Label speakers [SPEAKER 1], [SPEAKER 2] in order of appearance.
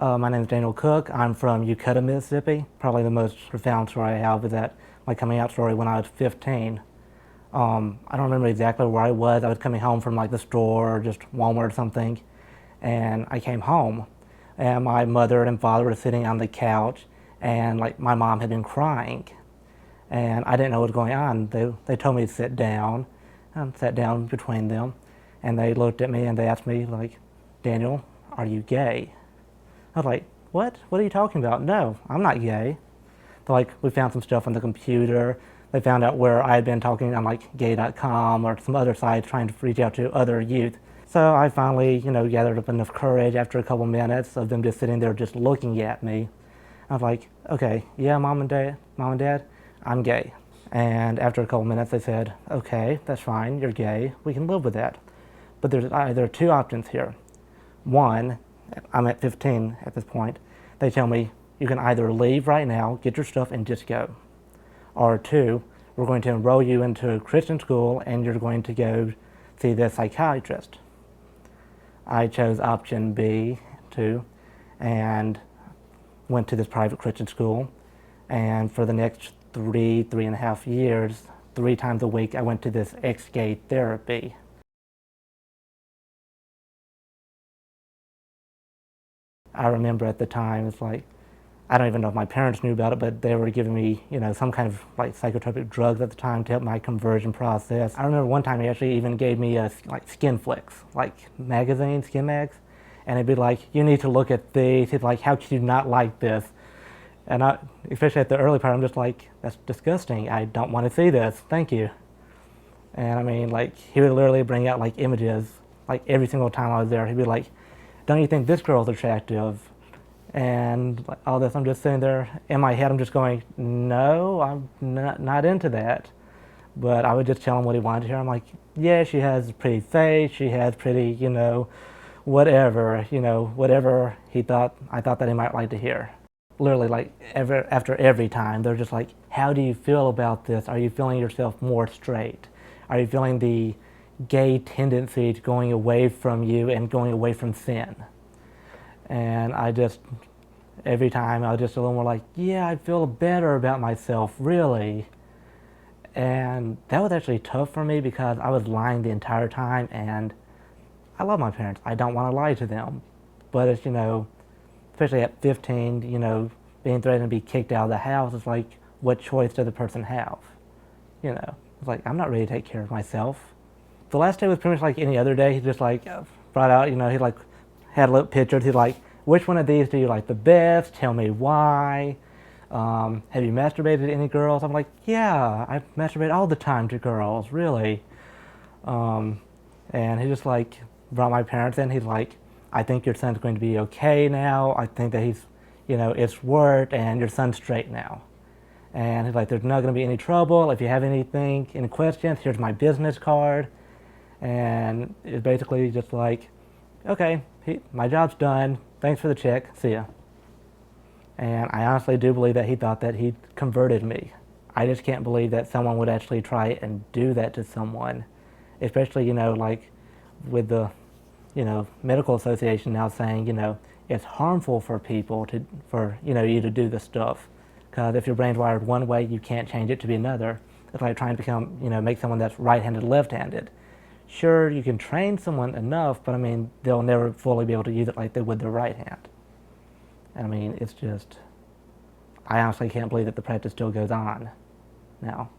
[SPEAKER 1] My name is Daniel Cook. I'm from Eucutta, Mississippi. Probably the most profound story I have is that my coming out story when I was 15. I don't remember exactly where I was. I was coming home from like the store or just Walmart or something, and I came home, and my mother and father were sitting on the couch, and like my mom had been crying, and I didn't know what was going on. They told me to sit down, and sat down between them, and they looked at me and they asked me like, Daniel, are you gay? I was like, what? What are you talking about? No, I'm not gay. They're like, we found some stuff on the computer. They found out where I had been talking on like gay.com or some other sites trying to reach out to other youth. So I finally, gathered up enough courage after a couple minutes of them just sitting there just looking at me. I was like, okay, yeah, mom and dad, I'm gay. And after a couple minutes they said, okay, that's fine, you're gay, we can live with that. But there are two options here. One, I'm at 15 at this point, they tell me, you can either leave right now, get your stuff, and just go. Or two, we're going to enroll you into a Christian school and you're going to go see the psychiatrist. I chose option B, too, and went to this private Christian school. And for the next three and a half years, 3 times a week, I went to this ex-gay therapy. I remember at the time, it's like, I don't even know if my parents knew about it, but they were giving me, some kind of like psychotropic drugs at the time to help my conversion process. I remember one time he actually even gave me like Skin Flicks, like magazine, Skin Mags, and he'd be like, you need to look at these. He's like, how could you not like this? And especially at the early part, I'm just like, that's disgusting. I don't want to see this. Thank you. And I mean, like, he would literally bring out like images, like every single time I was there. He'd be like, don't you think this girl's attractive? And like, all this, I'm just sitting there in my head, I'm just going, no, I'm not into that. But I would just tell him what he wanted to hear. I'm like, yeah, she has a pretty face, she has pretty, whatever, whatever I thought that he might like to hear. Literally, like, after every time, they're just like, how do you feel about this? Are you feeling yourself more straight? Are you feeling the gay tendency to going away from you and going away from sin? And every time I was just a little more like, yeah, I feel better about myself, really. And that was actually tough for me because I was lying the entire time, and I love my parents. I don't want to lie to them. But it's, especially at 15, being threatened to be kicked out of the house, it's like, what choice does the person have? It's like, I'm not ready to take care of myself. The last day was pretty much like any other day. He just like brought out, he like had a little pictures. He's like, which one of these do you like the best? Tell me why. Have you masturbated to any girls? I'm like, yeah, I masturbate all the time to girls, really. And he just like brought my parents in. He's like, I think your son's going to be okay now. I think that he's, it's worked and your son's straight now. And he's like, there's not going to be any trouble. If you have anything, any questions, here's my business card. And it's basically just like, okay, my job's done. Thanks for the check. See ya. And I honestly do believe that he thought that he converted me. I just can't believe that someone would actually try and do that to someone, especially, like with the, medical association now saying, it's harmful for people for you to do this stuff. Because if your brain's wired one way, you can't change it to be another. It's like trying to become, make someone that's right-handed left-handed. Sure, you can train someone enough, but I mean, they'll never fully be able to use it like they would their right hand. And I mean, it's just, I honestly can't believe that the practice still goes on now.